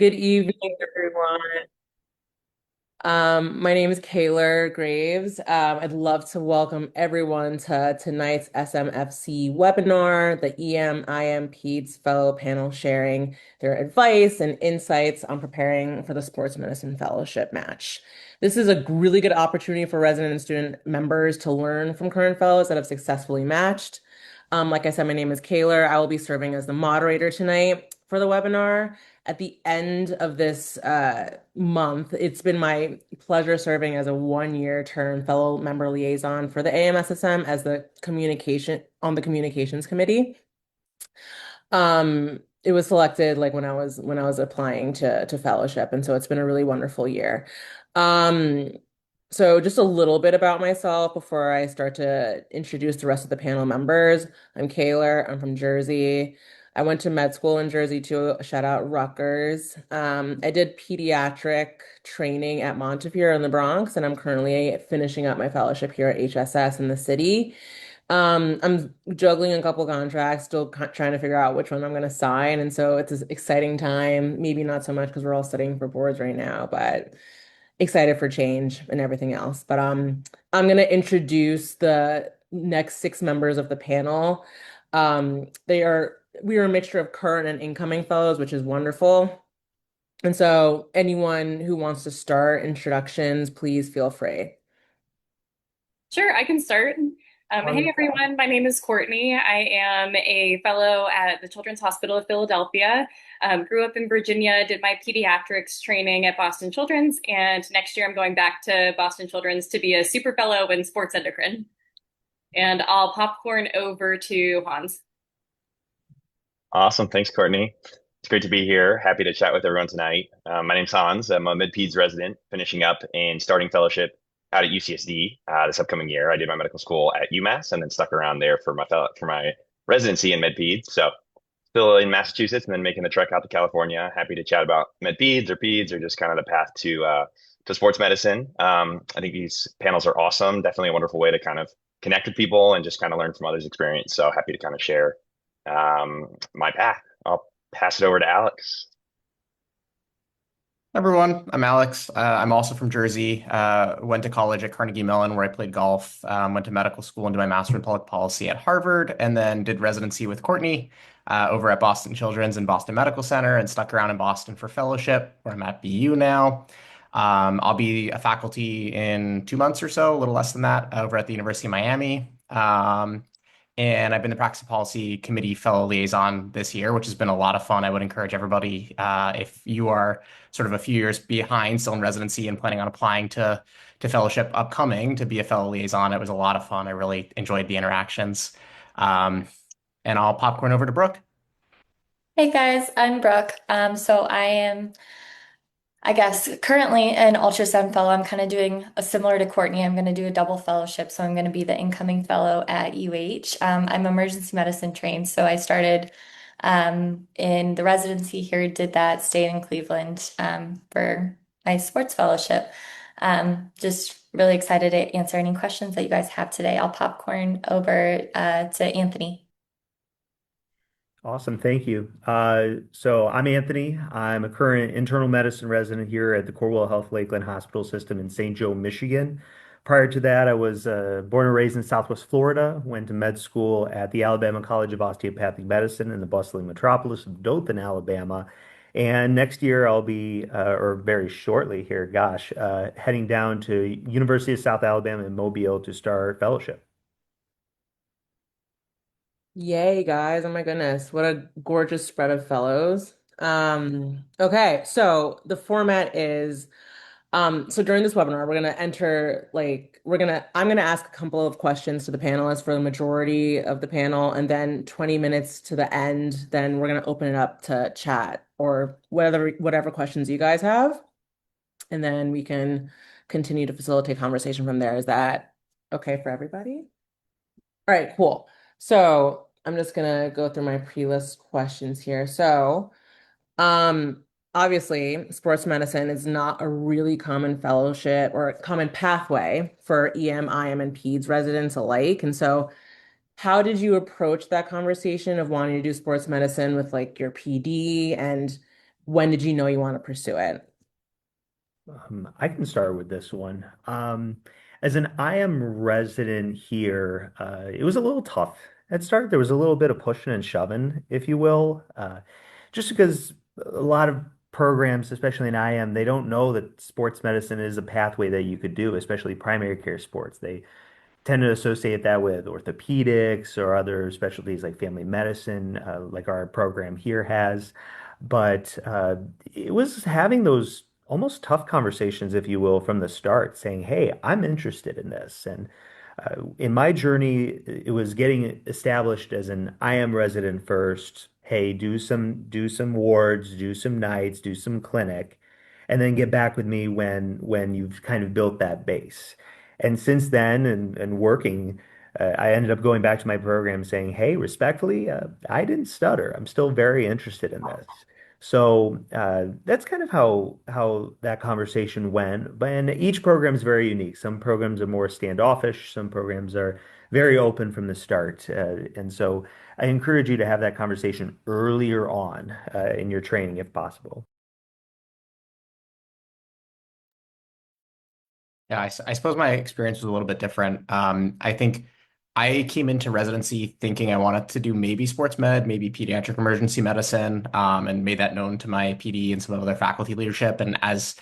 Good evening, everyone. My name is Kaylre Greaves. I'd love to welcome everyone to tonight's SMFC webinar, the EM Peds Fellow panel sharing their advice and insights on preparing for the Sports Medicine Fellowship match. This is a really good opportunity for resident and student members to learn from current fellows that have successfully matched. Like I said, my name is Kaylre. I will be serving as the moderator tonight for the webinar. At the end of this month, it's been my pleasure serving as a one-year term fellow member liaison for the AMSSM as the communications committee. It was selected like when I was applying to fellowship, and so it's been a really wonderful year. Um, so just a little bit about myself before I start to introduce the rest of the panel members. I'm Kaylre. I'm from Jersey. I went to med school in Jersey too. Shout out Rutgers. I did pediatric training at Montefiore in the Bronx, and I'm currently finishing up my fellowship here at HSS in the city. I'm juggling a couple contracts, still trying to figure out which one I'm going to sign. And so it's an exciting time. Maybe not so much because we're all studying for boards right now, but excited for change and everything else. But I'm going to introduce the next six members of the panel. We are a mixture of current and incoming fellows, which is wonderful. And so anyone who wants to start introductions, please feel free. Sure, I can start. Hey Wonderful. everyone, my name is Courtney. I am a fellow at the Children's Hospital of Philadelphia. Grew up in Virginia, did my pediatrics training at Boston Children's, and next year I'm going back to Boston Children's to be a super fellow in sports endocrine. And I'll popcorn over to Hans. Awesome. Thanks, Courtney. It's great to be here. Happy to chat with everyone tonight. My name's Hans. I'm a mid-peds resident, finishing up and starting fellowship out at UCSD this upcoming year. I did my medical school at UMass and then stuck around there for my residency in med-peds. So still in Massachusetts and then making the trek out to California. Happy to chat about med-peds or peds or just kind of the path to sports medicine. I think these panels are awesome. Definitely a wonderful way to kind of connect with people and just kind of learn from others' experience. So happy to kind of share my path. I'll pass it over to Alex. Everyone, I'm Alex. I'm also from Jersey. Went to college at Carnegie Mellon where I played golf. Went to medical school and did my master in public policy at Harvard, and then did residency with Courtney over at Boston Children's and Boston Medical Center, and stuck around in Boston for fellowship, where I'm at BU now. I'll be a faculty in 2 months or so, a little less than that, over at the University of Miami. And I've been the Practice Policy Committee Fellow Liaison this year, which has been a lot of fun. I would encourage everybody, if you are sort of a few years behind, still in residency and planning on applying to fellowship upcoming, to be a fellow liaison. It was a lot of fun. I really enjoyed the interactions. And I'll popcorn over to Brooke. Hey guys, I'm Brooke. So I am, I guess, currently an ultrasound fellow. I'm kind of doing a similar to Courtney. I'm going to do a double fellowship. So I'm going to be the incoming fellow at UH. I'm emergency medicine trained. So I started in the residency here, did that, stayed in Cleveland for my sports fellowship. Just really excited to answer any questions that you guys have today. I'll popcorn over to Anthony. Awesome. Thank you. So I'm Anthony. I'm a current internal medicine resident here at the Corewell Health Lakeland Hospital System in St. Joe, Michigan. Prior to that, I was born and raised in Southwest Florida, went to med school at the Alabama College of Osteopathic Medicine in the bustling metropolis of Dothan, Alabama. And next year I'll be, or very shortly here, gosh, heading down to University of South Alabama in Mobile to start fellowship. Yay, guys. Oh my goodness. What a gorgeous spread of fellows. Okay, so the format is so during this webinar, we're gonna enter I'm gonna ask a couple of questions to the panelists for the majority of the panel, and then 20 minutes to the end, then we're gonna open it up to chat or whatever questions you guys have, and then we can continue to facilitate conversation from there. Is that okay for everybody? All right, cool. So I'm just gonna go through my pre-list questions here. So, obviously, sports medicine is not a really common fellowship or common pathway for EM, IM, and PEDS residents alike. And so, how did you approach that conversation of wanting to do sports medicine with like your PD? And when did you know you want to pursue it? I can start with this one. As an IM resident here, it was a little tough at start. There was a little bit of pushing and shoving, if you will, just because a lot of programs, especially in IM, they don't know that sports medicine is a pathway that you could do, especially primary care sports. They tend to associate that with orthopedics or other specialties like family medicine, like our program here has. But it was having those almost tough conversations, if you will, from the start, saying, "Hey, I'm interested in this." And in my journey, it was getting established as an IM resident first. Hey, do some wards, do some nights, do some clinic, and then get back with me when you've kind of built that base. And since then, and working, I ended up going back to my program saying, "Hey, respectfully, I didn't stutter. I'm still very interested in this." So that's kind of how that conversation went. But and each program is very unique. Some programs are more standoffish. Some programs are very open from the start. And so I encourage you to have that conversation earlier on in your training, if possible. Yeah, I suppose my experience was a little bit different. I think I came into residency thinking I wanted to do maybe sports med, maybe pediatric emergency medicine, and made that known to my PD and some other faculty leadership. And as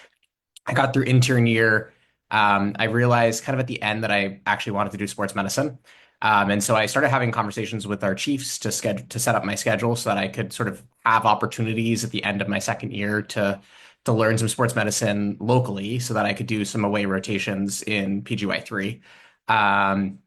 I got through intern year, I realized kind of at the end that I actually wanted to do sports medicine. And so I started having conversations with our chiefs to set up my schedule so that I could sort of have opportunities at the end of my second year to learn some sports medicine locally so that I could do some away rotations in PGY3. Um,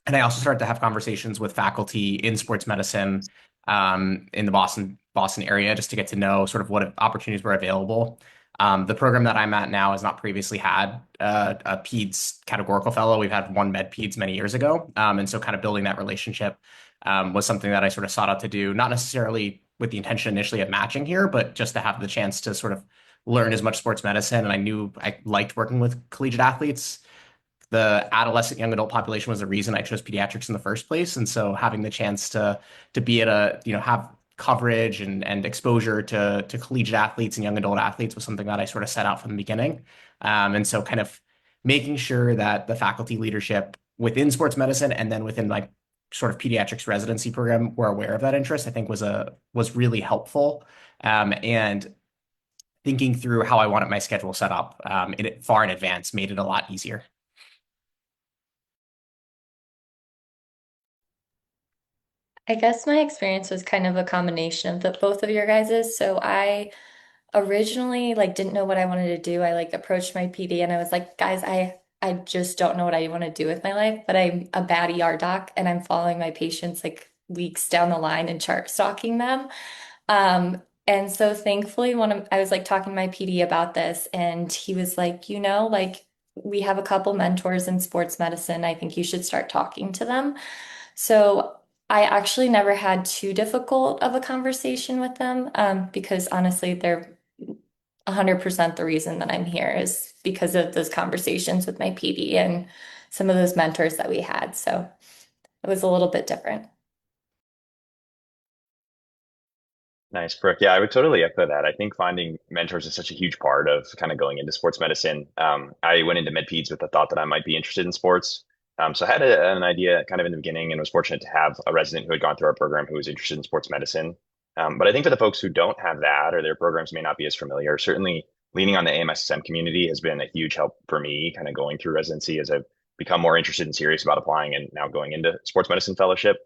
and I also started to have conversations with faculty in sports medicine in the Boston area just to get to know sort of what opportunities were available. The program that I'm at now has not previously had a PEDS categorical fellow. We've had one med PEDS many years ago. And so kind of building that relationship was something that I sort of sought out to do, not necessarily with the intention initially of matching here, but just to have the chance to sort of learn as much sports medicine. And I knew I liked working with collegiate athletes. The adolescent young adult population was the reason I chose pediatrics in the first place. And so having the chance to be at have coverage and exposure to collegiate athletes and young adult athletes was something that I sort of set out from the beginning. And so kind of making sure that the faculty leadership within sports medicine and then within my sort of pediatrics residency program were aware of that interest, I think was really helpful. And thinking through how I wanted my schedule set up far in advance made it a lot easier. I guess my experience was kind of a combination of the both of your guys's. So I originally like didn't know what I wanted to do. I like approached my PD and I was like, guys, I just don't know what I want to do with my life, but I'm a bad ER doc and I'm following my patients like weeks down the line and chart stalking them. And so thankfully I was like talking to my PD about this and he was like, like we have a couple mentors in sports medicine. I think you should start talking to them. So I actually never had too difficult of a conversation with them, because honestly, they're 100% the reason that I'm here is because of those conversations with my PD and some of those mentors that we had. So it was a little bit different. Nice, Brooke. Yeah, I would totally echo that. I think finding mentors is such a huge part of kind of going into sports medicine. I went into med peds with the thought that I might be interested in sports. So I had an idea kind of in the beginning and was fortunate to have a resident who had gone through our program who was interested in sports medicine. But I think for the folks who don't have that or their programs may not be as familiar, certainly leaning on the AMSSM community has been a huge help for me kind of going through residency as I've become more interested and serious about applying and now going into sports medicine fellowship.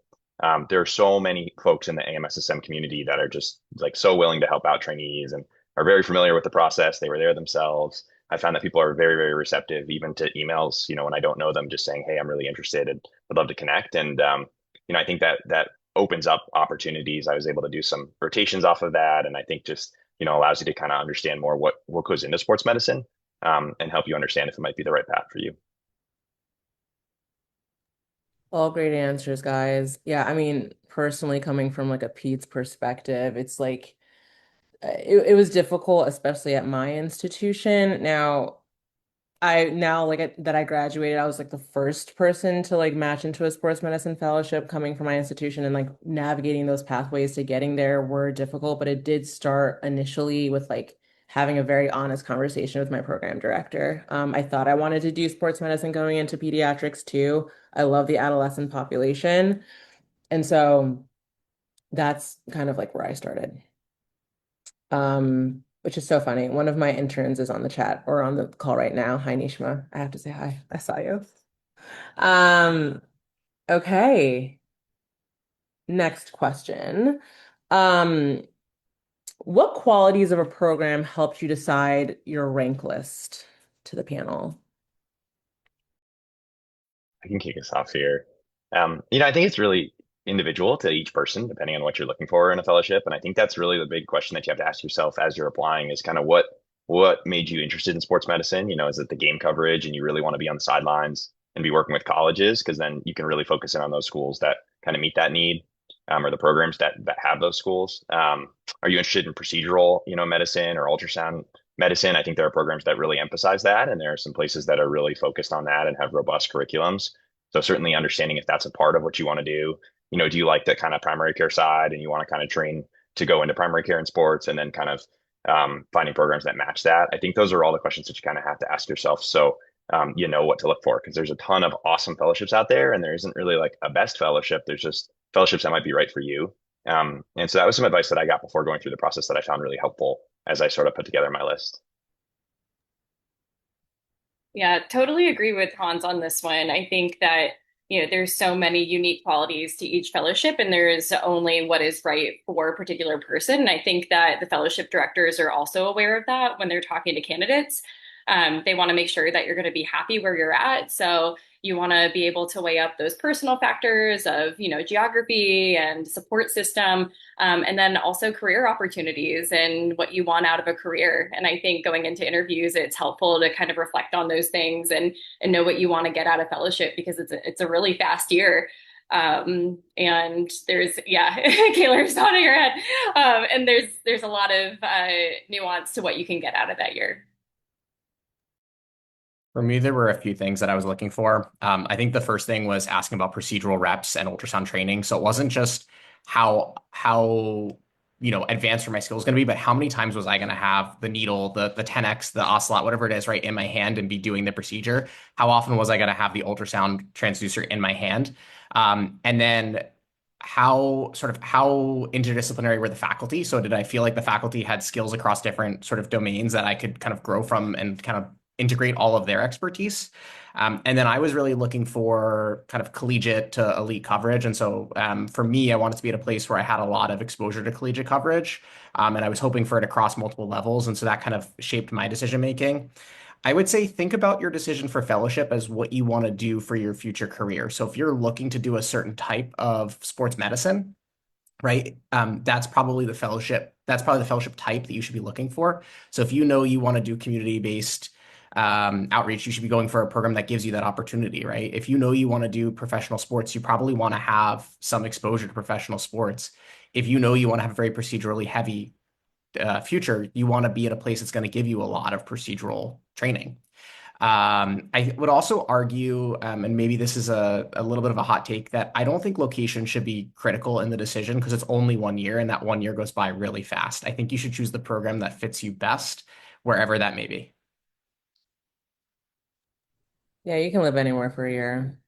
There are so many folks in the AMSSM community that are just like so willing to help out trainees and are very familiar with the process. They were there themselves. I found that people are very, very receptive, even to emails, when I don't know them, just saying, "Hey, I'm really interested and would love to connect." And I think that opens up opportunities. I was able to do some rotations off of that, and I think just allows you to kind of understand more what goes into sports medicine, and help you understand if it might be the right path for you. All great answers, guys. Yeah, I mean, personally, coming from like a Pete's perspective, it's like it was difficult, especially at my institution. Now, I now that I graduated, I was like the first person to like match into a sports medicine fellowship coming from my institution, and like navigating those pathways to getting there were difficult, but it did start initially with like having a very honest conversation with my program director. I thought I wanted to do sports medicine going into pediatrics too. I love the adolescent population. And so that's kind of like where I started. Which is so funny. One of my interns is on the chat or on the call right now. Hi, Nishma. I have to say hi. I saw you. Um, okay. Next question. Um, what qualities of a program helped you decide your rank list to the panel? I can kick us off here. I think it's really individual to each person, depending on what you're looking for in a fellowship. And I think that's really the big question that you have to ask yourself as you're applying is kind of what made you interested in sports medicine? Is it the game coverage and you really want to be on the sidelines and be working with colleges? Because then you can really focus in on those schools that kind of meet that need, or the programs that have those schools. Are you interested in procedural, medicine or ultrasound medicine? I think there are programs that really emphasize that, and there are some places that are really focused on that and have robust curriculums. So certainly understanding if that's a part of what you want to do. Do you like the kind of primary care side and you want to kind of train to go into primary care in sports, and then kind of finding programs that match that? I think those are all the questions that you kind of have to ask yourself. So you know what to look for, because there's a ton of awesome fellowships out there, and there isn't really like a best fellowship. There's just fellowships that might be right for you. And so that was some advice that I got before going through the process that I found really helpful as I sort of put together my list. Yeah, totally agree with Hans on this one. I think that, there's so many unique qualities to each fellowship, and there is only what is right for a particular person. And I think that the fellowship directors are also aware of that when they're talking to candidates. They want to make sure that you're going to be happy where you're at. So you want to be able to weigh up those personal factors of, geography and support system, and then also career opportunities and what you want out of a career. And I think going into interviews, it's helpful to kind of reflect on those things and know what you want to get out of fellowship, because it's a really fast year. And there's, yeah, Kaylre's nodding your head. And there's a lot of nuance to what you can get out of that year. For me, there were a few things that I was looking for. I think the first thing was asking about procedural reps and ultrasound training. So it wasn't just how advanced are my skills going to be, but how many times was I going to have the needle, the 10x, the ocelot, whatever it is, right, in my hand and be doing the procedure? How often was I going to have the ultrasound transducer in my hand? And then how interdisciplinary were the faculty? So did I feel like the faculty had skills across different sort of domains that I could kind of grow from and kind of integrate all of their expertise? And then I was really looking for kind of collegiate to elite coverage. And so for me, I wanted to be at a place where I had a lot of exposure to collegiate coverage. And I was hoping for it across multiple levels. And so that kind of shaped my decision making. I would say think about your decision for fellowship as what you want to do for your future career. So if you're looking to do a certain type of sports medicine, right? That's probably the fellowship. That's probably the fellowship type that you should be looking for. So if you know you want to do community-based outreach, you should be going for a program that gives you that opportunity, right? If you know you want to do professional sports, you probably want to have some exposure to professional sports. If you know you want to have a very procedurally heavy future, you want to be at a place that's going to give you a lot of procedural training. I would also argue, and maybe this is a little bit of a hot take, that I don't think location should be critical in the decision, because it's only 1 year and that 1 year goes by really fast. I think you should choose the program that fits you best, wherever that may be. Yeah, you can live anywhere for a year.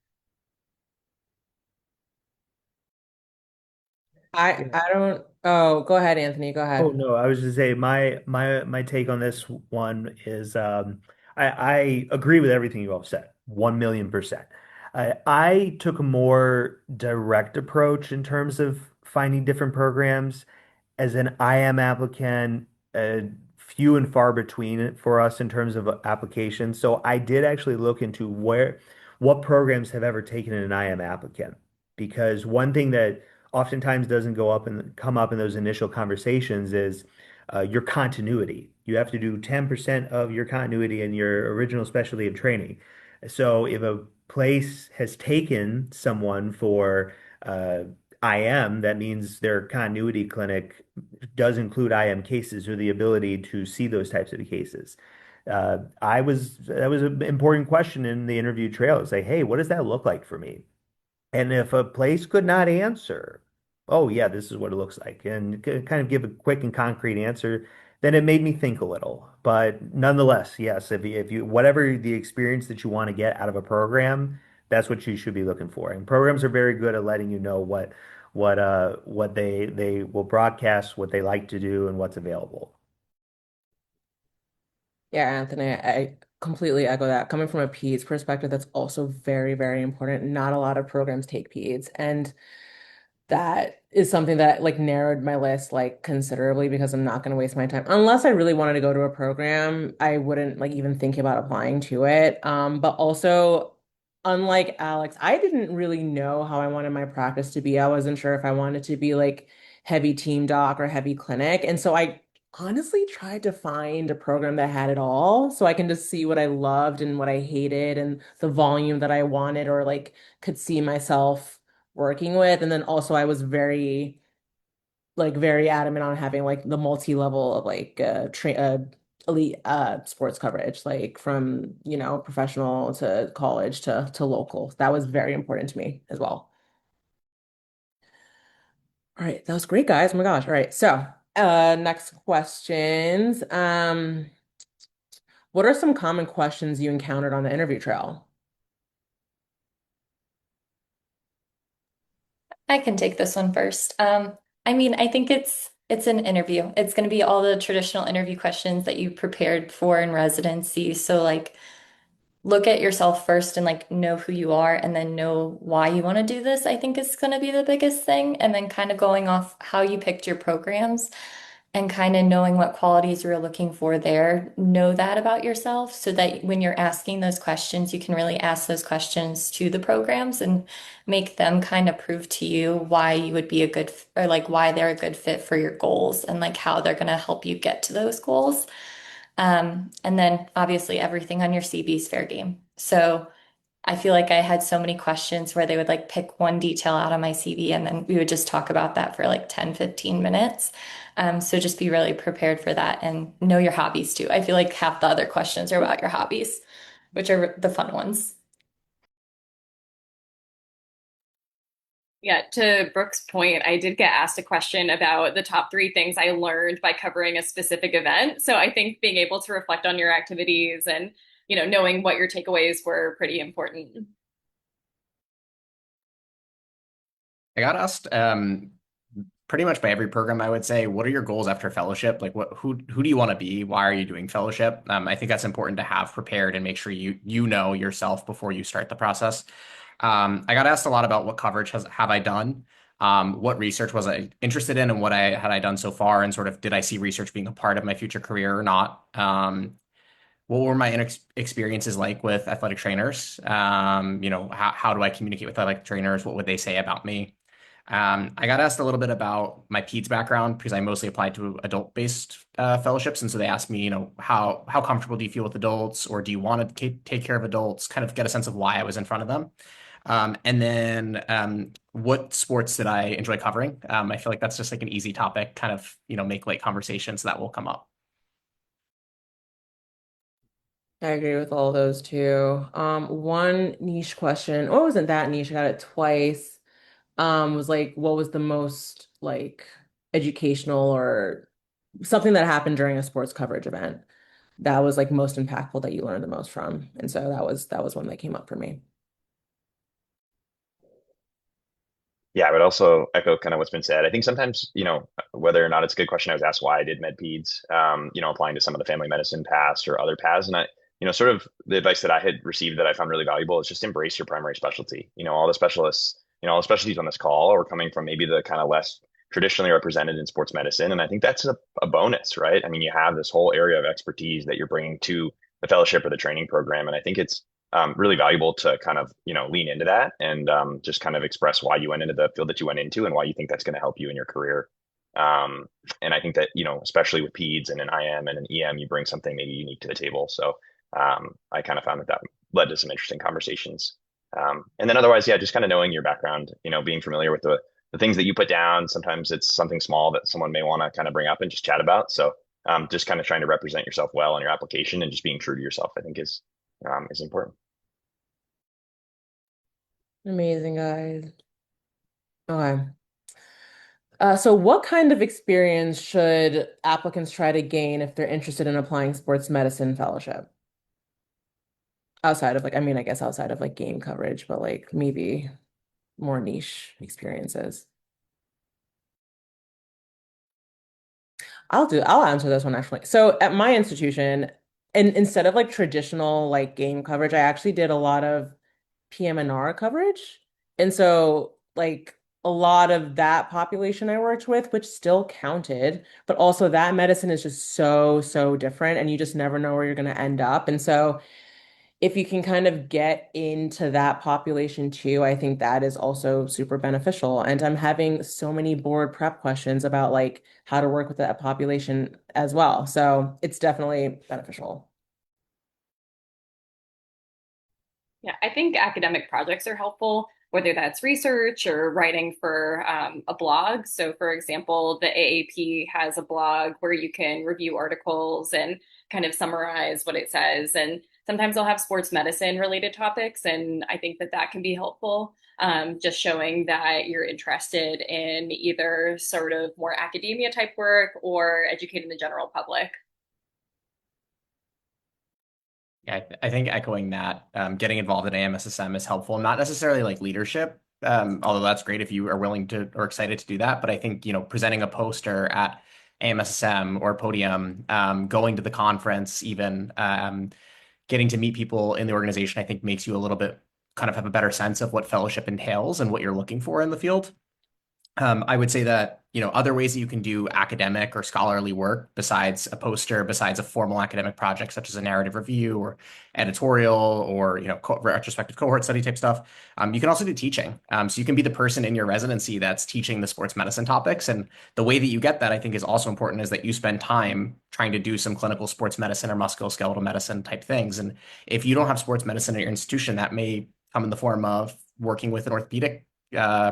I Yeah. I don't. Oh, go ahead, Anthony. Go Oh ahead. no, I was just say my take on this one is I agree with everything you all said, 1,000,000%. I took a more direct approach in terms of finding different programs. As an IM applicant, few and far between for us in terms of applications. So I did actually look into what programs have ever taken an IM applicant, because one thing that oftentimes doesn't go up and come up in those initial conversations is your continuity. You have to do 10% of your continuity in your original specialty of training. So if a place has taken someone for IM, that means their continuity clinic does include IM cases or the ability to see those types of cases. That was an important question in the interview trail. It's like, hey, what does that look like for me? And if a place could not answer, oh yeah, this is what it looks like, and kind of give a quick and concrete answer, then it made me think a little. But nonetheless, yes, if you whatever the experience that you want to get out of a program, that's what you should be looking for. And programs are very good at letting you know what they will broadcast, what they like to do, and what's available. Yeah, Anthony, I completely echo that. Coming from a PEDS perspective, that's also very, very important. Not a lot of programs take PEDS, and that is something that like narrowed my list like considerably because I'm not going to waste my time. Unless I really wanted to go to a program, I wouldn't like even think about applying to it. But also, unlike Alex, I didn't really know how I wanted my practice to be. I wasn't sure if I wanted to be like heavy team doc or heavy clinic. And so I honestly tried to find a program that had it all so I can just see what I loved and what I hated and the volume that I wanted or like could see myself working with. And then also I was very adamant on having like the multi-level of like tra elite sports coverage, like from, professional to college to local. That was very important to me as well. All right, that was great, guys. Oh my gosh. All right. So, next questions. What are some common questions you encountered on the interview trail? I can take this one first. I mean, I think it's an interview. It's going to be all the traditional interview questions that you prepared for in residency. So like look at yourself first and like know who you are and then know why you want to do this, I think is going to be the biggest thing. And then kind of going off how you picked your programs and kind of knowing what qualities you're looking for there, know that about yourself so that when you're asking those questions, you can really ask those questions to the programs and make them kind of prove to you why you would be a good or like why they're a good fit for your goals and like how they're going to help you get to those goals. And then obviously everything on your CV is fair game. So I feel like I had so many questions where they would like pick one detail out of my CV and then we would just talk about that for like 10, 15 minutes. So just be really prepared for that and know your hobbies too. I feel like half the other questions are about your hobbies, which are the fun ones. Yeah, to Brooke's point, I did get asked a question about the top three things I learned by covering a specific event. So I think being able to reflect on your activities and, knowing what your takeaways were pretty important. I got asked pretty much by every program, I would say, what are your goals after fellowship? Like who do you want to be? Why are you doing fellowship? I think that's important to have prepared and make sure you know yourself before you start the process. I got asked a lot about what coverage have I done, what research was I interested in, and what I had I done so far, and sort of did I see research being a part of my future career or not? What were my experiences like with athletic trainers? How do I communicate with athletic trainers? What would they say about me? I got asked a little bit about my PEDS background because I mostly applied to adult-based fellowships, and so they asked me, how comfortable do you feel with adults, or do you want to take care of adults? Kind of get a sense of why I was in front of them. And then what sports did I enjoy covering? I feel like that's just like an easy topic, kind of, make light conversations that will come up. I agree with all those too. One niche question, or it wasn't that niche, I got it twice. Was like, what was the most like educational or something that happened during a sports coverage event that was like most impactful that you learned the most from? And so that was one that came up for me. Yeah, I would also echo kind of what's been said. I think sometimes, whether or not it's a good question, I was asked why I did med peds, applying to some of the family medicine paths or other paths. And sort of the advice that I had received that I found really valuable is just embrace your primary specialty. All the specialists, all the specialties on this call are coming from maybe the kind of less traditionally represented in sports medicine. And I think that's a bonus, right? I mean, you have this whole area of expertise that you're bringing to the fellowship or the training program. And I think it's really valuable to kind of lean into that and just kind of express why you went into the field that you went into and why you think that's going to help you in your career. And I think that especially with peds and an IM and an EM, you bring something maybe unique to the table. So I kind of found that led to some interesting conversations. And then otherwise, yeah, just kind of knowing your background, being familiar with the things that you put down. Sometimes it's something small that someone may want to kind of bring up and just chat about. So just kind of trying to represent yourself well in your application and just being true to yourself, I think is important. Amazing, guys. Okay. So what kind of experience should applicants try to gain if they're interested in applying sports medicine fellowship? Outside of like, I mean, I guess outside of like game coverage, but like maybe more niche experiences. I'll answer this one actually. So at my institution, and instead of like traditional like game coverage, I actually did a lot of PM&R coverage. And so like a lot of that population I worked with, which still counted, but also that medicine is just so, so different and you just never know where you're going to end up. And so if you can kind of get into that population too, I think that is also super beneficial. And I'm having so many board prep questions about like how to work with that population as well. So it's definitely beneficial. Yeah, I think academic projects are helpful, whether that's research or writing for a blog. So, for example, the AAP has a blog where you can review articles and kind of summarize what it says. And sometimes they'll have sports medicine related topics. And I think that that can be helpful, just showing that you're interested in either sort of more academia type work or educating the general public. Yeah, I think echoing that, getting involved in AMSSM is helpful. Not necessarily like leadership, although that's great if you are willing to or excited to do that. But I think, presenting a poster at AMSSM or podium, going to the conference, even getting to meet people in the organization, I think makes you a little bit kind of have a better sense of what fellowship entails and what you're looking for in the field. I would say that, other ways that you can do academic or scholarly work besides a poster, besides a formal academic project, such as a narrative review or editorial or, retrospective cohort study type stuff. You can also do teaching. So you can be the person in your residency that's teaching the sports medicine topics. And the way that you get that, I think, is also important is that you spend time trying to do some clinical sports medicine or musculoskeletal medicine type things. And if you don't have sports medicine at your institution, that may come in the form of working with an orthopedic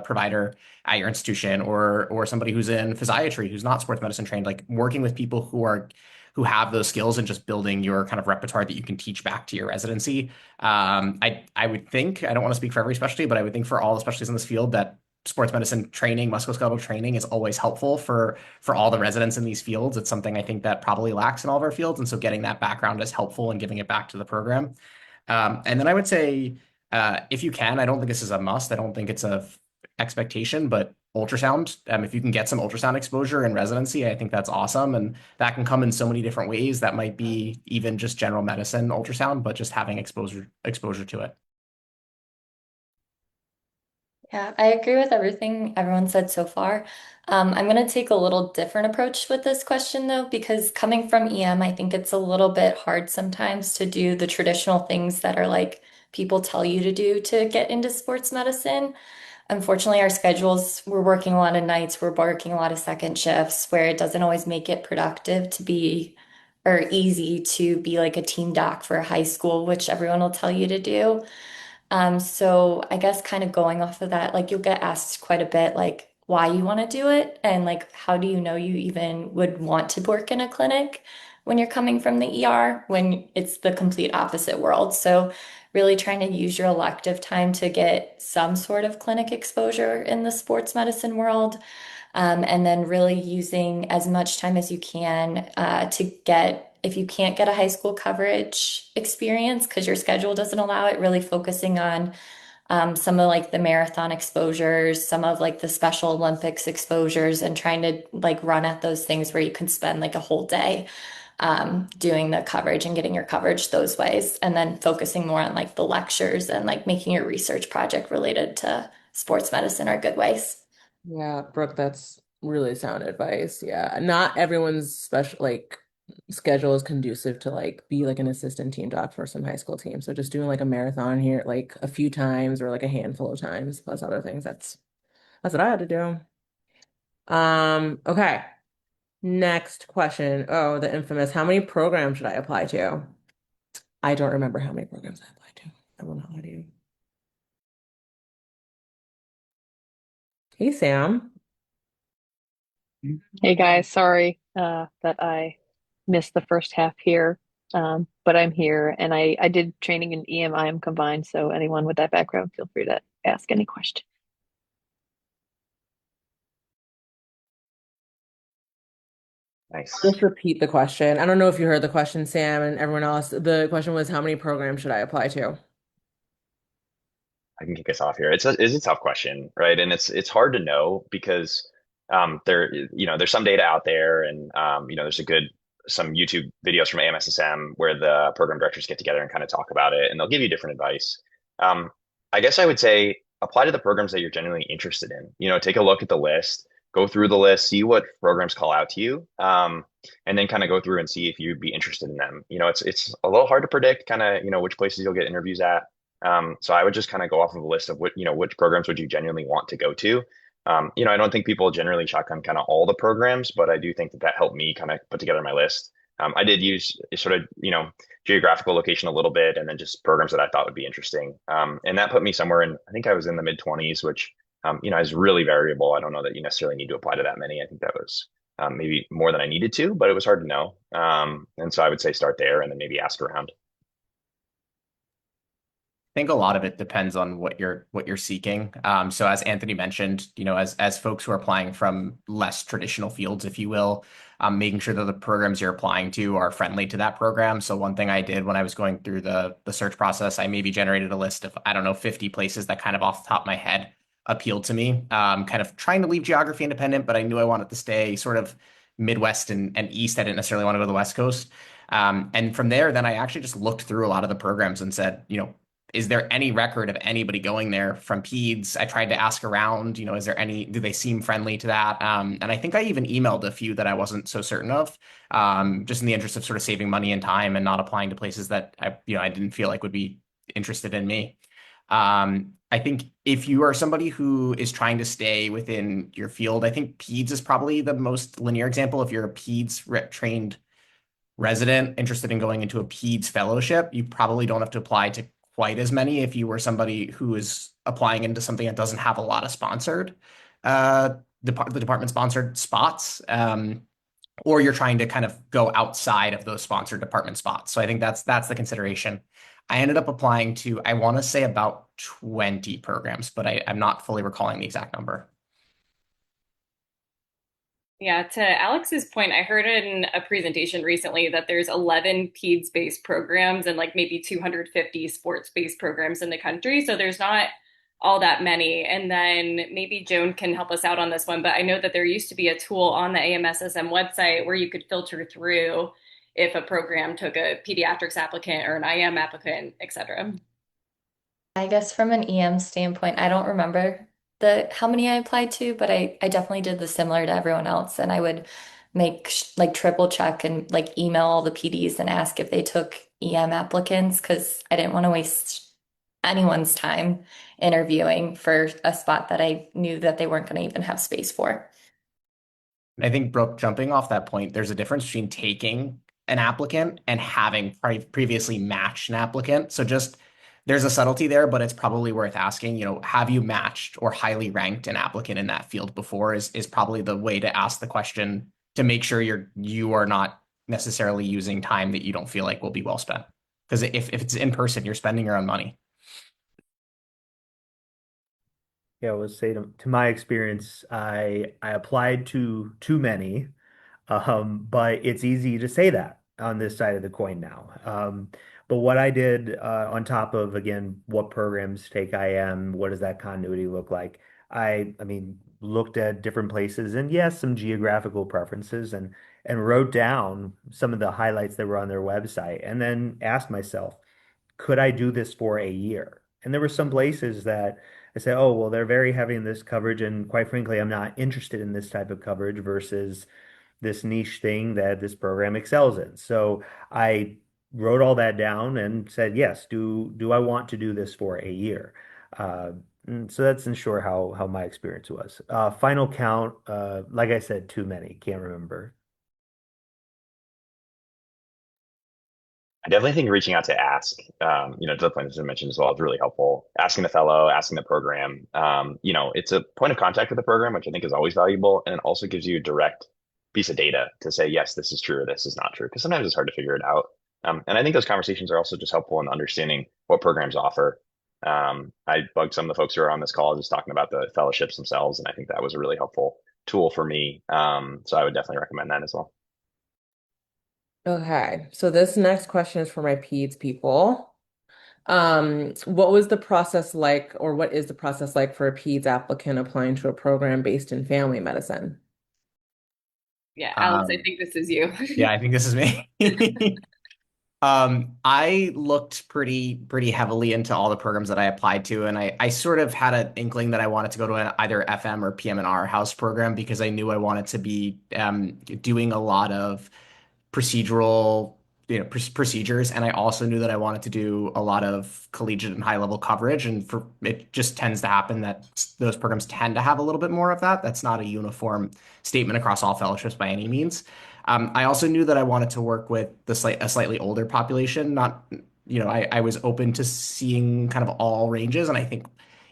provider at your institution or somebody who's in physiatry who's not sports medicine trained, like working with people who have those skills and just building your kind of repertoire that you can teach back to your residency. I would think, I don't want to speak for every specialty, but I would think for all the specialties in this field that sports medicine training, musculoskeletal training is always helpful for all the residents in these fields. It's something I think that probably lacks in all of our fields. And so getting that background is helpful and giving it back to the program. And then I would say, if you can, I don't think this is a must. I don't think it's a expectation, but ultrasound, if you can get some ultrasound exposure in residency, I think that's awesome. And that can come in so many different ways. That might be even just general medicine ultrasound, but just having exposure to it. Yeah, I agree with everything everyone said so far. I'm going to take a little different approach with this question though, because coming from EM, I think it's a little bit hard sometimes to do the traditional things that are like people tell you to do to get into sports medicine. Unfortunately, our schedules, we're working a lot of nights, we're working a lot of second shifts where it doesn't always make it productive to be or easy to be like a team doc for a high school, which everyone will tell you to do. So I guess kind of going off of that, like you'll get asked quite a bit, like why you want to do it and like how do you know you even would want to work in a clinic when you're coming from the ER when it's the complete opposite world. So really trying to use your elective time to get some sort of clinic exposure in the sports medicine world. And then really using as much time as you can to get, if you can't get a high school coverage experience because your schedule doesn't allow it, really focusing on some of like the marathon exposures, some of like the Special Olympics exposures, and trying to like run at those things where you can spend like a whole day doing the coverage and getting your coverage those ways, and then focusing more on like the lectures and like making your research project related to sports medicine are good ways. Yeah, Brooke, that's really sound advice. Yeah. Not everyone's special like schedule is conducive to like be like an assistant team doc for some high school team. So just doing like a marathon here like a few times or like a handful of times plus other things. That's what I had to do. Okay. Next question. Oh, the infamous, how many programs should I apply to? I don't remember how many programs I applied to. I will not lie to you. Hey, Sam. Hey guys, sorry that I missed the first half here. But I'm here and I did training in EM/IM combined. So anyone with that background, feel free to ask any question. Nice. Just repeat the question. I don't know if you heard the question, Sam, and everyone else. The question was, how many programs should I apply to? I can kick us off here. It's a tough question, right? And it's hard to know because there's some data out there, and there's some YouTube videos from AMSSM where the program directors get together and kind of talk about it, and they'll give you different advice. Um, I guess I would say apply to the programs that you're genuinely interested in. Take a look at the list, go through the list, see what programs call out to you, and then kind of go through and see if you'd be interested in them. It's a little hard to predict kind of which places you'll get interviews at. So I would just kind of go off of a list of which programs would you genuinely want to go to. I don't think people generally shotgun kind of all the programs, but I do think that helped me kind of put together my list. I did use sort of, geographical location a little bit, and then just programs that I thought would be interesting. And that put me somewhere I think I was in the mid 20s, which, is really variable. I don't know that you necessarily need to apply to that many. I think that was maybe more than I needed to, but it was hard to know. And so I would say start there and then maybe ask around. Think a lot of it depends on what you're seeking. So as Anthony mentioned, as folks who are applying from less traditional fields, if you will, making sure that the programs you're applying to are friendly to that program. So one thing I did when I was going through the search process, I maybe generated a list of, I don't know, 50 places that kind of off the top of my head appealed to me. Kind of trying to leave geography independent, but I knew I wanted to stay sort of Midwest and East. I didn't necessarily want to go to the West Coast. And from there, then I actually just looked through a lot of the programs and said, is there any record of anybody going there from peds? I tried to ask around, is there do they seem friendly to that? And I think I even emailed a few that I wasn't so certain of, just in the interest of sort of saving money and time and not applying to places that I didn't feel like would be interested in me. I think if you are somebody who is trying to stay within your field, I think peds is probably the most linear example. If you're a peds trained resident interested in going into a peds fellowship, you probably don't have to apply to quite as many if you were somebody who is applying into something that doesn't have a lot of sponsored the department sponsored spots, or you're trying to kind of go outside of those sponsored department spots. So I think that's the consideration. I ended up applying to, I want to say, about 20 programs, but I'm not fully recalling the exact number. Yeah, to Alex's point, I heard in a presentation recently that there's 11 PEDS-based programs and like maybe 250 sports-based programs in the country. So there's not all that many. And then maybe Joan can help us out on this one, but I know that there used to be a tool on the AMSSM website where you could filter through if a program took a pediatrics applicant or an IM applicant, et cetera. I guess from an EM standpoint, I don't remember how many I applied to, but I definitely did the similar to everyone else, and I would make like triple check and like email all the PDs and ask if they took EM applicants because I didn't want to waste anyone's time interviewing for a spot that I knew that they weren't going to even have space for. I think, Brooke, jumping off that point, there's a difference between taking an applicant and having previously matched an applicant. So just there's a subtlety there, but it's probably worth asking, have you matched or highly ranked an applicant in that field before is probably the way to ask the question to make sure you are not necessarily using time that you don't feel like will be well spent. Because if it's in person, you're spending your own money. Yeah, I would say to my experience, I applied to too many, but it's easy to say that on this side of the coin now. But what I did on top of, again, what programs take IM, what does that continuity look like? I mean, looked at different places and yes, some geographical preferences and wrote down some of the highlights that were on their website and then asked myself, could I do this for a year? And there were some places that I said, oh, well, they're very heavy in this coverage. And quite frankly, I'm not interested in this type of coverage versus this niche thing that this program excels in. So I wrote all that down and said, yes, do I want to do this for a year? And so that's in short how my experience was. Final count, like I said, too many, can't remember. I definitely think reaching out to ask, to the point that I mentioned as well, is really helpful. Asking the fellow, asking the program, it's a point of contact with the program, which I think is always valuable. And it also gives you direct piece of data to say, yes, this is true or this is not true, because sometimes it's hard to figure it out. And I think those conversations are also just helpful in understanding what programs offer. I bugged some of the folks who are on this call just talking about the fellowships themselves, and I think that was a really helpful tool for me. So I would definitely recommend that as well. Okay, so this next question is for my peds people. What was the process like, or what is the process like for a peds applicant applying to a program based in family medicine? Yeah, Alex, I Um, think this is you. yeah, I think this is me. I looked pretty heavily into all the programs that I applied to, and I sort of had an inkling that I wanted to go to either FM or PM&R house program because I knew I wanted to be doing a lot of procedural, procedures, and I also knew that I wanted to do a lot of collegiate and high level coverage, and for it just tends to happen that those programs tend to have a little bit more of that. That's not a uniform statement across all fellowships by any means. I also knew that I wanted to work with a slightly older population. Not, I was open to seeing kind of all ranges, and I think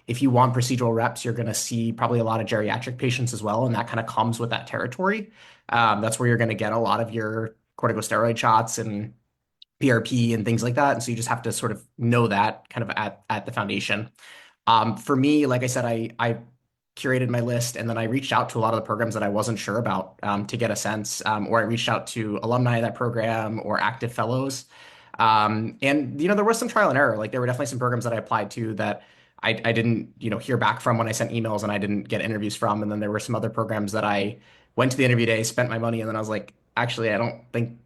if you want procedural reps, you're going to see probably a lot of geriatric patients as well, and that kind of comes with that territory. That's where you're going to get a lot of your corticosteroid shots and PRP and things like that. And so you just have to sort of know that kind of at the foundation. For me, like I said, I curated my list and then I reached out to a lot of the programs that I wasn't sure about to get a sense, or I reached out to alumni of that program or active fellows. And there was some trial and error. Like there were definitely some programs that I applied to that I didn't, hear back from when I sent emails and I didn't get interviews from. And then there were some other programs that I went to the interview day, spent my money, and then I was like, actually, I don't think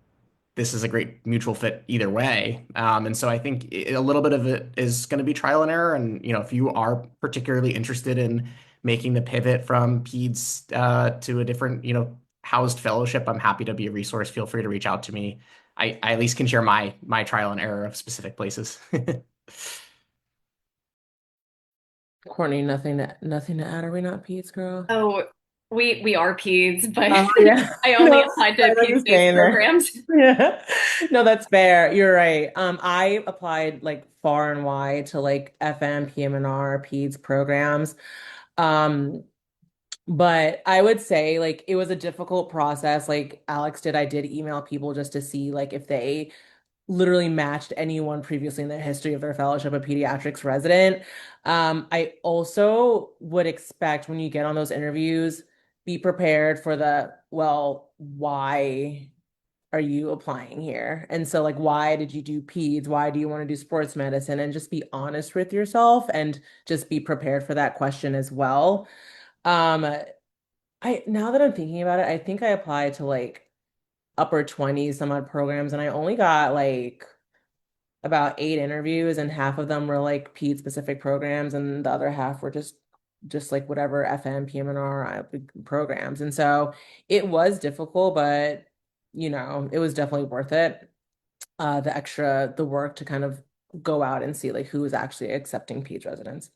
this is a great mutual fit either way. And so I think a little bit of it is going to be trial and error. And, if you are particularly interested in making the pivot from PEDS to a different, housed fellowship, I'm happy to be a resource. Feel free to reach out to me. I at least can share my trial and error of specific places. Courtney, nothing to add. Are we not peds, girl? Oh, we are peds, but Oh yeah. I only No, applied to I know you're peds-based saying there. programs. Yeah. No, that's fair. You're right. I applied like far and wide to like FM, PM&R, peds programs. Um, but I would say like it was a difficult process. Like Alex did, I did email people just to see like if they literally matched anyone previously in the history of their fellowship a pediatrics resident. I also would expect when you get on those interviews, be prepared for well, why are you applying here? And so, like, why did you do peds? Why do you want to do sports medicine? And just be honest with yourself and just be prepared for that question as well. Um, now that I'm thinking about it, I think I applied to like upper 20s some odd programs, and I only got like about 8 interviews, and half of them were like PED specific programs, and the other half were just like whatever FM, PM&R programs. And so it was difficult, but it was definitely worth it. The work to kind of go out and see like who is actually accepting PED residents.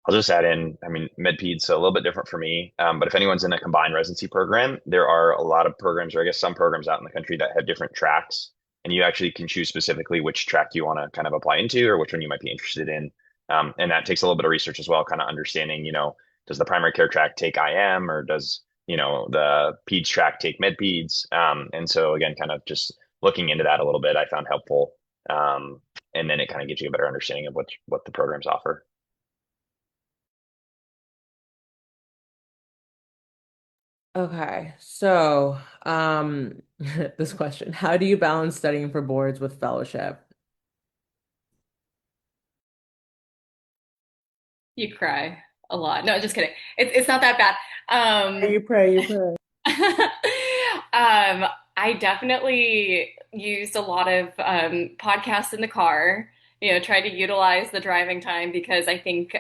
I'll just add in, I mean, MedPed's a little bit different for me, but if anyone's in a combined residency program, there are a lot of programs, or I guess some programs out in the country that have different tracks, and you actually can choose specifically which track you want to kind of apply into or which one you might be interested in. And that takes a little bit of research as well, kind of understanding, does the primary care track take IM or does, the PEDS track take MedPeds? And so again, kind of just looking into that a little bit, I found helpful. And then it kind of gives you a better understanding of what the programs offer. Okay, so this question, how do you balance studying for boards with fellowship? You cry a lot. No, just kidding. It's not that bad. You pray, you pray. I definitely used a lot of podcasts in the car, try to utilize the driving time because I think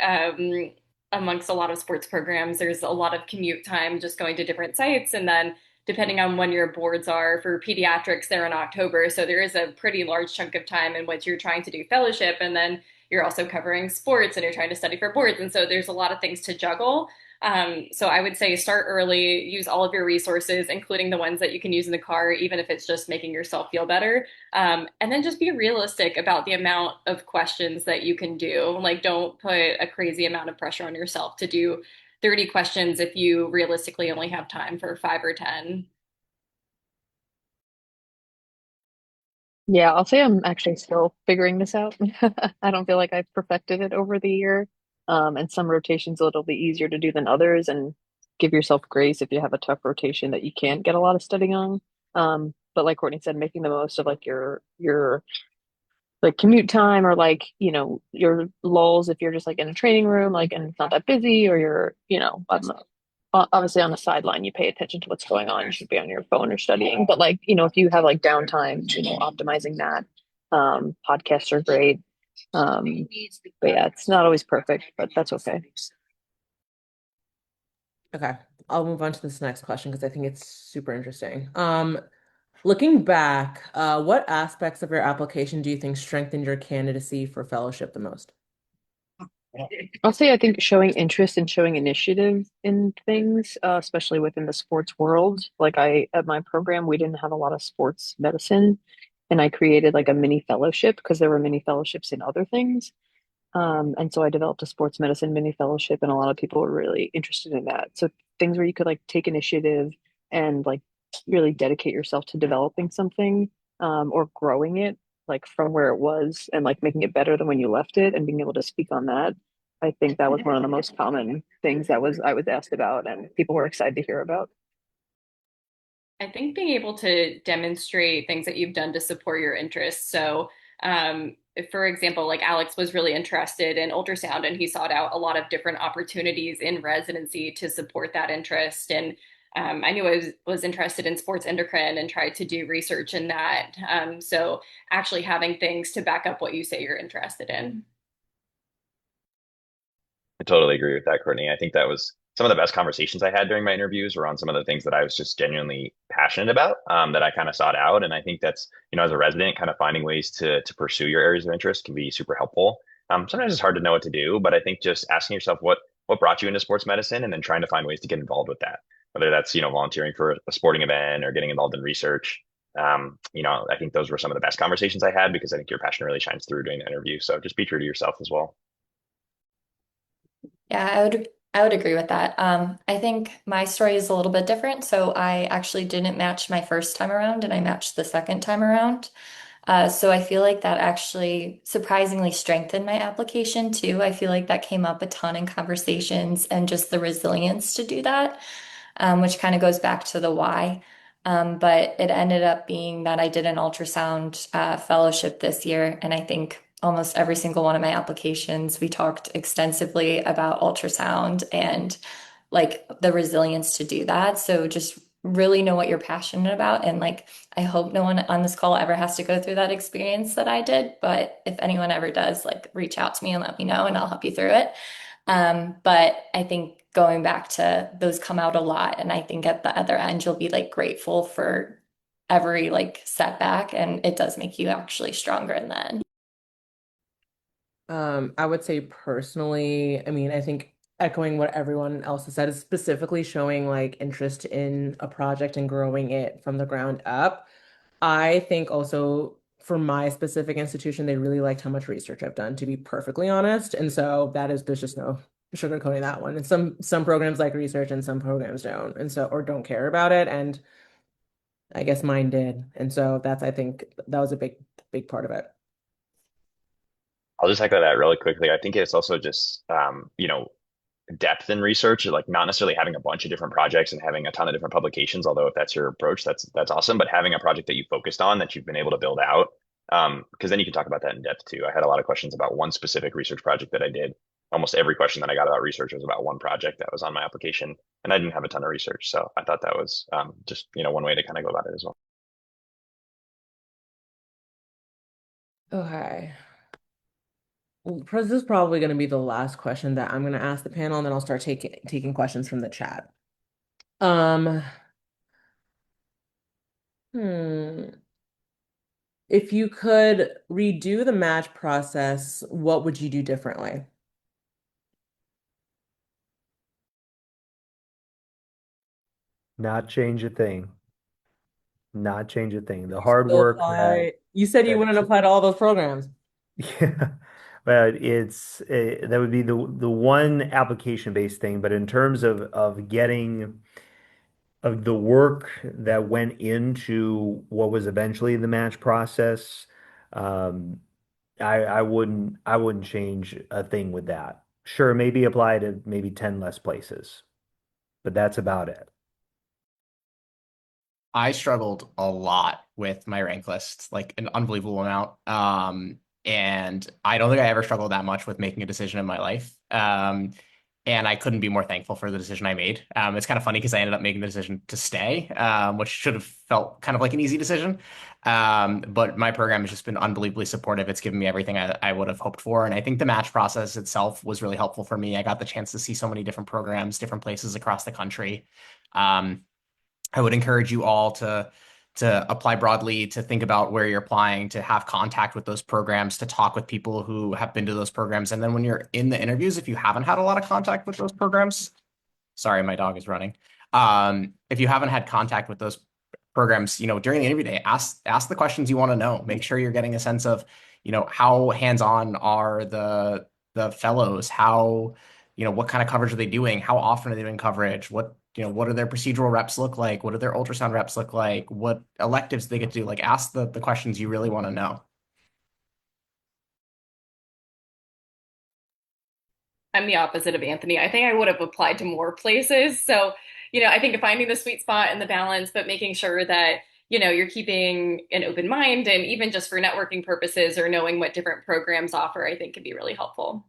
amongst a lot of sports programs, there's a lot of commute time just going to different sites. And then depending on when your boards are for pediatrics, they're in October. So there is a pretty large chunk of time in which you're trying to do fellowship and then you're also covering sports and you're trying to study for boards. And so there's a lot of things to juggle. So I would say start early, use all of your resources, including the ones that you can use in the car, even if it's just making yourself feel better. And then just be realistic about the amount of questions that you can do. Like, don't put a crazy amount of pressure on yourself to do 30 questions if you realistically only have time for 5 or 10. Yeah, I'll say I'm actually still figuring this out. I don't feel like I've perfected it over the year. And some rotations it'll be easier to do than others, and give yourself grace if you have a tough rotation that you can't get a lot of studying on. But like Courtney said, making the most of like your like commute time, or like, your lulls if you're just like in a training room, like, and it's not that busy, or you're, obviously on the sideline, you pay attention to what's going on. You should be on your phone or studying. But like, if you have like downtime, optimizing that. Podcasts are great. But yeah, it's not always perfect, but that's okay. Okay, I'll move on to this next question because I think it's super interesting. Looking back, what aspects of your application do you think strengthened your candidacy for fellowship the most? I'll say I think showing interest and showing initiative in things, especially within the sports world. Like at my program, we didn't have a lot of sports medicine, and I created like a mini fellowship because there were mini fellowships in other things. And so I developed a sports medicine mini fellowship, and a lot of people were really interested in that. So things where you could like take initiative and like really dedicate yourself to developing something, or growing it like from where it was, and like making it better than when you left it, and being able to speak on that. I think that was one of the most common things that I was asked about and people were excited to hear about. I think being able to demonstrate things that you've done to support your interests. So, for example, like Alex was really interested in ultrasound and he sought out a lot of different opportunities in residency to support that interest. And I knew I was interested in sports endocrine and tried to do research in that. So, actually having things to back up what you say you're interested in. I totally agree with that, Courtney. I think that was some of the best conversations I had during my interviews were on some of the things that I was just genuinely passionate about, that I kind of sought out. And I think that's, as a resident, kind of finding ways to pursue your areas of interest can be super helpful. Sometimes it's hard to know what to do, but I think just asking yourself what brought you into sports medicine, and then trying to find ways to get involved with that, whether that's, volunteering for a sporting event or getting involved in research. I think those were some of the best conversations I had because I think your passion really shines through during the interview. So just be true to yourself as well. Yeah, I would agree with that. I think my story is a little bit different. So I actually didn't match my first time around and I matched the second time around. So I feel like that actually surprisingly strengthened my application too. I feel like that came up a ton in conversations and just the resilience to do that, which kind of goes back to the why. But it ended up being that I did an ultrasound fellowship this year, and I think almost every single one of my applications, we talked extensively about ultrasound and like the resilience to do that. So just really know what you're passionate about. And like, I hope no one on this call ever has to go through that experience that I did. But if anyone ever does, like, reach out to me and let me know, and I'll help you through it. But I think going back to those come out a lot. And I think at the other end, you'll be like grateful for every like setback. And it does make you actually stronger in the end. I would say personally, I mean, I think echoing what everyone else has said is specifically showing like interest in a project and growing it from the ground up. I think also for my specific institution, they really liked how much research I've done, to be perfectly honest. And so there's just no sugarcoating that one. And some programs like research and some programs don't. And so, or don't care about it. And I guess mine did. And so I think that was a big part of it. I'll just echo that really quickly. I think it's also just, depth in research, like not necessarily having a bunch of different projects and having a ton of different publications. Although if that's your approach, that's awesome. But having a project that you focused on that you've been able to build out, because then you can talk about that in depth too. I had a lot of questions about one specific research project that I did. Almost every question that I got about research was about one project that was on my application, and I didn't have a ton of research, so I thought that was just one way to kind of go about it as well. Okay. Well, this is probably going to be the last question that I'm going to ask the panel, and then I'll start taking questions from the chat. Um, hmm. If you could redo the match process, what would you do differently? Not change a thing. Not change a thing. The You hard still work that apply. You said you that wouldn't apply to all those programs. yeah, but that would be the one application based thing. But in terms of getting of the work that went into what was eventually the match process, um, I wouldn't change a thing with that. Sure, maybe apply to maybe 10 less places, but that's about it. I struggled a lot with my rank list, like an unbelievable amount. And I don't think I ever struggled that much with making a decision in my life. And I couldn't be more thankful for the decision I made. It's kind of funny because I ended up making the decision to stay, which should have felt kind of like an easy decision. But my program has just been unbelievably supportive. It's given me everything I would have hoped for. And I think the match process itself was really helpful for me. I got the chance to see so many different programs, different places across the country. Um, I would encourage you all to apply broadly, to think about where you're applying, to have contact with those programs, to talk with people who have been to those programs. And then when you're in the interviews, if you haven't had a lot of contact with those programs, sorry, my dog is running. If you haven't had contact with those programs, during the interview day, ask the questions you want to know. Make sure you're getting a sense of, how hands-on are the fellows, how, what kind of coverage are they doing? How often are they doing coverage? What do their procedural reps look like? What do their ultrasound reps look like? What electives they get to do? Like, ask the questions you really want to know. I'm the opposite of Anthony. I think I would have applied to more places. So, I think finding the sweet spot and the balance, but making sure that, you're keeping an open mind and even just for networking purposes or knowing what different programs offer, I think could be really helpful.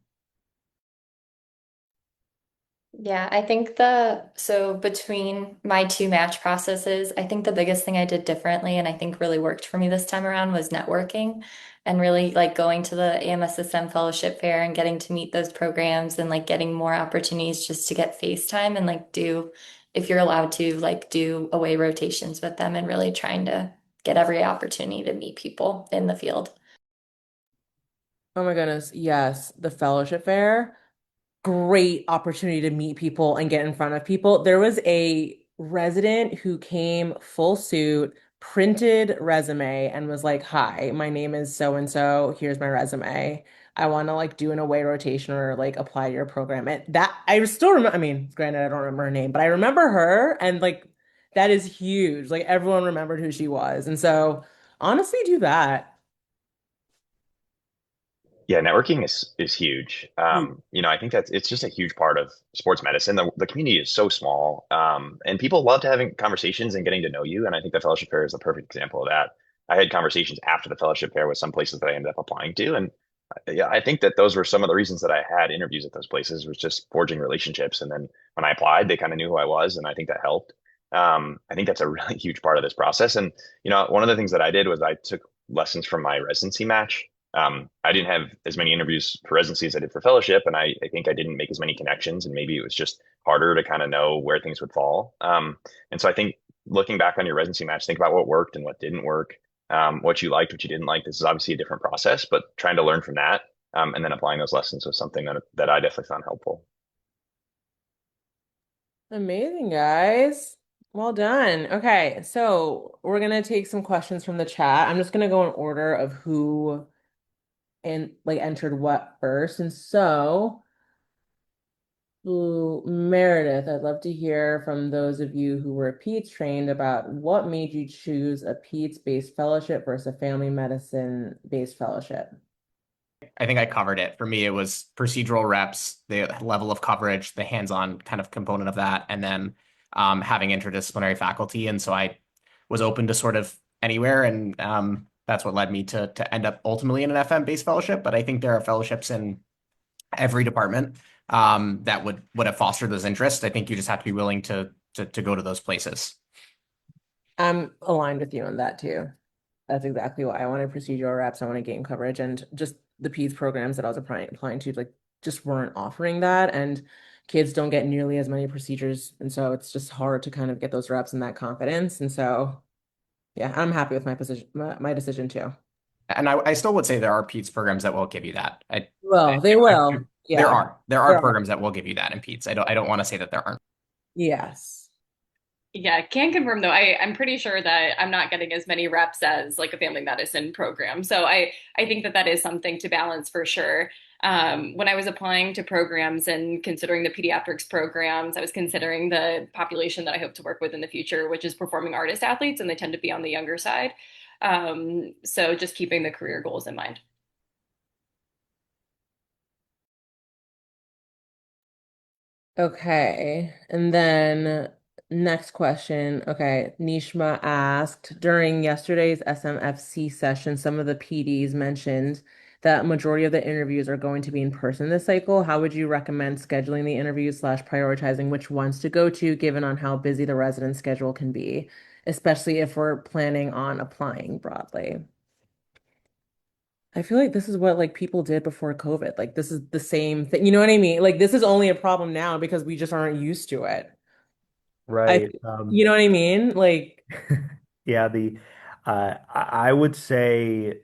Yeah, I think so between my two match processes, I think the biggest thing I did differently and I think really worked for me this time around was networking and really like going to the AMSSM fellowship fair and getting to meet those programs and like getting more opportunities just to get face time and like if you're allowed to, like do away rotations with them and really trying to get every opportunity to meet people in the field. Oh my goodness, yes, the fellowship fair. Great opportunity to meet people and get in front of people. There was a resident who came full suit, printed resume, and was like, "Hi, my name is so and so. Here's my resume. I want to like do an away rotation or like apply to your program." And that I still remember. I mean, granted, I don't remember her name, but I remember her, and like that is huge. Like everyone remembered who she was, and so honestly, do that. Yeah, networking is huge. I think it's just a huge part of sports medicine. The community is so small, and people love to having conversations and getting to know you. And I think the fellowship fair is a perfect example of that. I had conversations after the fellowship fair with some places that I ended up applying to, and yeah, I think that those were some of the reasons that I had interviews at those places was just forging relationships. And then when I applied, they kind of knew who I was, and I think that helped. I think that's a really huge part of this process. And one of the things that I did was I took lessons from my residency match. I didn't have as many interviews for residency as I did for fellowship, and I think I didn't make as many connections, and maybe it was just harder to kind of know where things would fall. And so I think looking back on your residency match, think about what worked and what didn't work, what you liked, what you didn't like. This is obviously a different process, but trying to learn from that, and then applying those lessons was something that I definitely found helpful. Amazing, guys. Well done. Okay, so we're gonna take some questions from the chat. I'm just gonna go in order of who like entered what first. And so, ooh, Meredith, I'd love to hear from those of you who were PEDS trained about what made you choose a PEDS-based fellowship versus a family medicine-based fellowship. I think I covered it. For me, it was procedural reps, the level of coverage, the hands-on kind of component of that, and then having interdisciplinary faculty. And so I was open to sort of anywhere, and that's what led me to end up ultimately in an FM-based fellowship. But I think there are fellowships in every department that would have fostered those interests. I think you just have to be willing to go to those places. I'm aligned with you on that too. That's exactly why I wanted procedural reps. I wanted game coverage, and just the PEDS programs that I was applying to like just weren't offering that, and kids don't get nearly as many procedures, and so it's just hard to kind of get those reps and that confidence. And so, yeah, I'm happy with my position, my decision too. And I still would say there are PEDS programs that will give you that. Well, they will. There Yeah, are there are. programs that will give you that in PEDS. I don't want to say that there aren't. Yes. Yeah, can confirm though. I'm pretty sure that I'm not getting as many reps as like a family medicine program. So I think that that is something to balance for sure. When I was applying to programs and considering the pediatrics programs, I was considering the population that I hope to work with in the future, which is performing artist athletes, and they tend to be on the younger side. So just keeping the career goals in mind. Okay. And then next question. Okay. Nishma asked, during yesterday's SMFC session, some of the PDs mentioned that majority of the interviews are going to be in person this cycle. How would you recommend scheduling the interviews slash prioritizing which ones to go to, given on how busy the resident schedule can be, especially if we're planning on applying broadly? I feel like this is what like people did before COVID. Like this is the same thing. You know what I mean? Like this is only a problem now because we just aren't used to it. I, Right. you know what I mean? Like, Yeah, I would say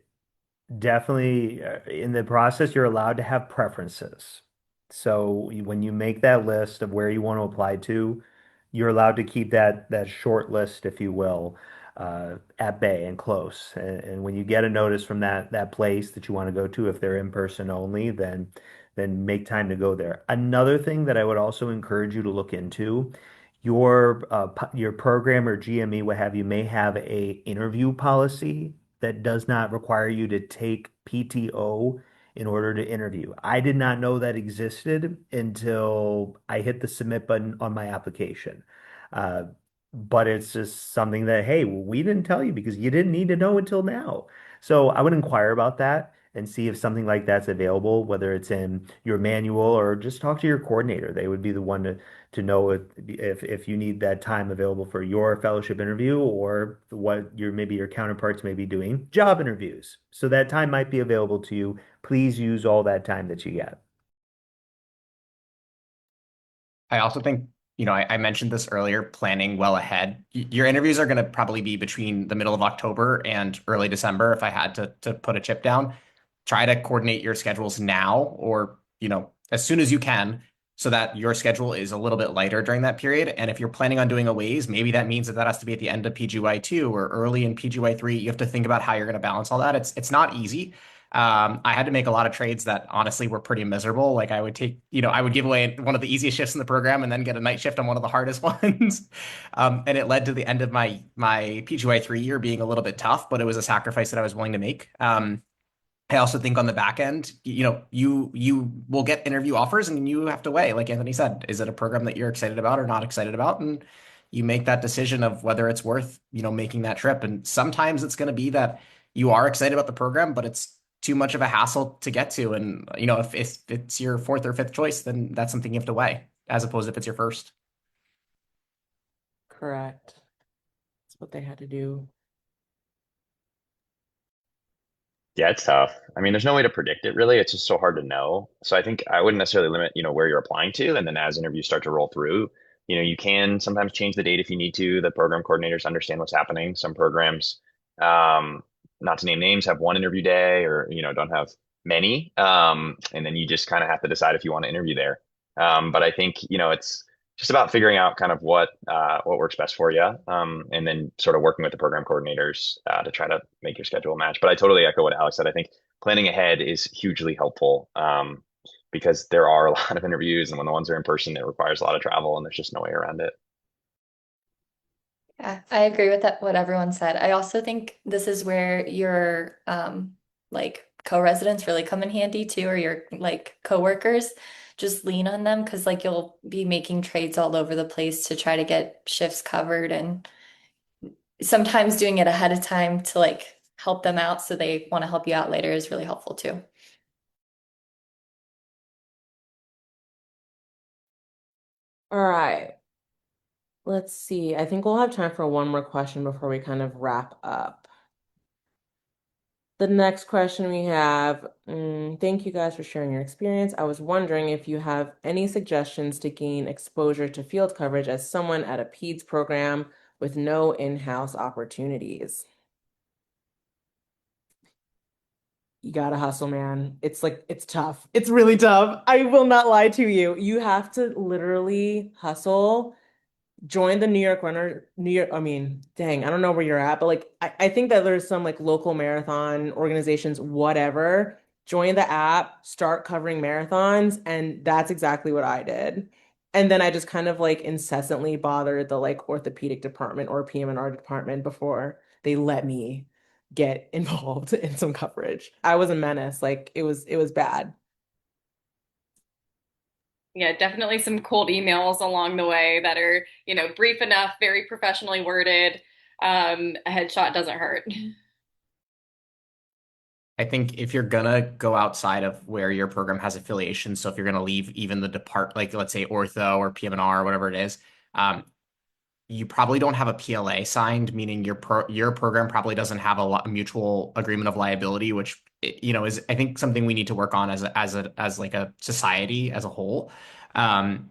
definitely in the process, you're allowed to have preferences. So when you make that list of where you want to apply to, you're allowed to keep that short list, if you will, at bay and close. And when you get a notice from that place that you want to go to, if they're in person only, then make time to go there. Another thing that I would also encourage you to look into, your program or GME, what have you, may have a interview policy that does not require you to take PTO in order to interview. I did not know that existed until I hit the submit button on my application. Uh, but it's just something that, hey, we didn't tell you because you didn't need to know until now. So I would inquire about that and see if something like that's available, whether it's in your manual or just talk to your coordinator. They would be the one to know if you need that time available for your fellowship interview or what your maybe your counterparts may be doing job interviews. So that time might be available to you. Please use all that time that you get. I also think, I mentioned this earlier, planning well ahead. Your interviews are going to probably be between the middle of October and early December. If I had to put a chip down, try to coordinate your schedules now or, as soon as you can so that your schedule is a little bit lighter during that period. And if you're planning on doing aways, maybe that means that has to be at the end of PGY2 or early in PGY3. You have to think about how you're going to balance all that. It's not easy. I had to make a lot of trades that honestly were pretty miserable. Like I would give away one of the easiest shifts in the program and then get a night shift on one of the hardest ones. And it led to the end of my PGY3 year being a little bit tough, but it was a sacrifice that I was willing to make. I also think on the back end, you will get interview offers and you have to weigh, like Anthony said, is it a program that you're excited about or not excited about? And you make that decision of whether it's worth, making that trip. And sometimes it's going to be that you are excited about the program, but it's too much of a hassle to get to. And, if it's your fourth or fifth choice, then that's something you have to weigh, as opposed to if it's your first. correct. That's what they had to do. Yeah, it's tough. I mean, there's no way to predict it really. It's just so hard to know. So I think I wouldn't necessarily limit, where you're applying to. And then as interviews start to roll through, you can sometimes change the date if you need to. The program coordinators understand what's happening. Some programs, um, not to name names, have one interview day or, don't have many. And then you just kind of have to decide if you want to interview there. But I think, it's just about figuring out kind of what works best for you, and then sort of working with the program coordinators to try to make your schedule match. But I totally echo what Alex said. I think planning ahead is hugely helpful, because there are a lot of interviews, and when the ones are in person, it requires a lot of travel, and there's just no way around it. Yeah, I agree with that, what everyone said. I also think this is where your like co-residents really come in handy too, or your like coworkers. Just lean on them because like you'll be making trades all over the place to try to get shifts covered and sometimes doing it ahead of time to like help them out so they want to help you out later is really helpful too. All right. Let's see. I think we'll have time for one more question before we kind of wrap up. The next question we have, thank you guys for sharing your experience. I was wondering if you have any suggestions to gain exposure to field coverage as someone at a PEDS program with no in-house opportunities. You gotta hustle, man. It's like, it's tough. It's really tough. I will not lie to you. You have to literally hustle join the New York Runner, New York, I mean, dang, I don't know where you're at, but like I think that there's some like local marathon organizations, whatever. Join the app, start covering marathons, and that's exactly what I did. And then I just kind of like incessantly bothered the like orthopedic department or PM&R department before they let me get involved in some coverage. I was a menace. Like it was bad. Yeah, definitely some cold emails along the way that are, brief enough, very professionally worded. A headshot doesn't hurt. I think if you're gonna go outside of where your program has affiliation, so if you're gonna leave even the like let's say ortho or PM&R or whatever it is, um, you probably don't have a PLA signed, meaning your program probably doesn't have a mutual agreement of liability, which is I think something we need to work on as like a society as a whole. Um,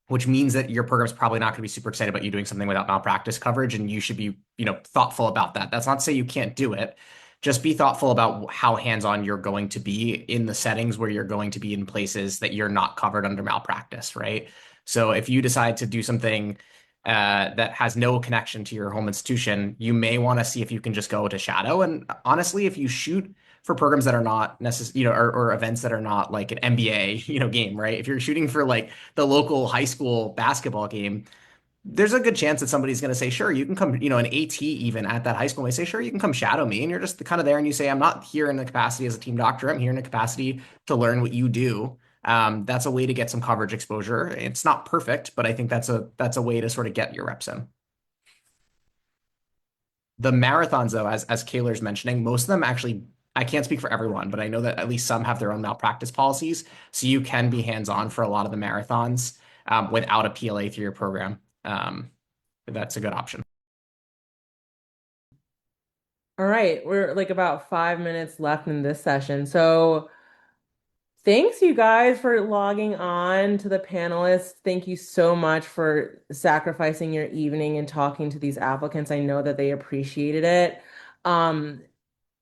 which means that your program's probably not going to be super excited about you doing something without malpractice coverage, and you should be, thoughtful about that. That's not to say you can't do it. Just be thoughtful about how hands-on you're going to be in the settings where you're going to be in places that you're not covered under malpractice, right? So if you decide to do something that has no connection to your home institution, you may want to see if you can just go to shadow. And honestly, if you shoot for programs that are not necessary, or events that are not like an NBA, game, right? If you're shooting for like the local high school basketball game, there's a good chance that somebody's going to say, sure, you can come, an AT even at that high school may say, sure, you can come shadow me. And you're just kind of there and you say, I'm not here in the capacity as a team doctor. I'm here in the capacity to learn what you do. That's a way to get some coverage exposure. It's not perfect, but I think that's a way to sort of get your reps in. The marathons, though, as Kaylre's mentioning, most of them actually, I can't speak for everyone, but I know that at least some have their own malpractice policies. So you can be hands-on for a lot of the marathons without a PLA through your program. That's a good option. All right, we're like about 5 minutes left in this session. So thanks you guys for logging on to the panelists. Thank you so much for sacrificing your evening and talking to these applicants. I know that they appreciated it. Um,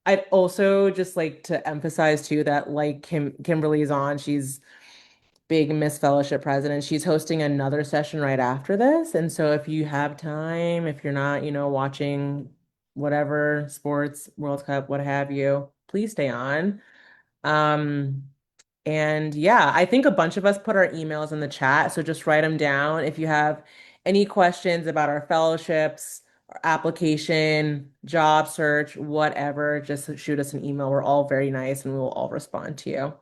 I'd also just like to emphasize too that like Kimberly's on, she's big Miss Fellowship president. She's hosting another session right after this. And so if you have time, if you're not, watching whatever sports, World Cup, what have you, please stay on. Um, and yeah, I think a bunch of us put our emails in the chat, so just write them down. If you have any questions about our fellowships, our application, job search, whatever, just shoot us an email. We're all very nice and we will all respond to you.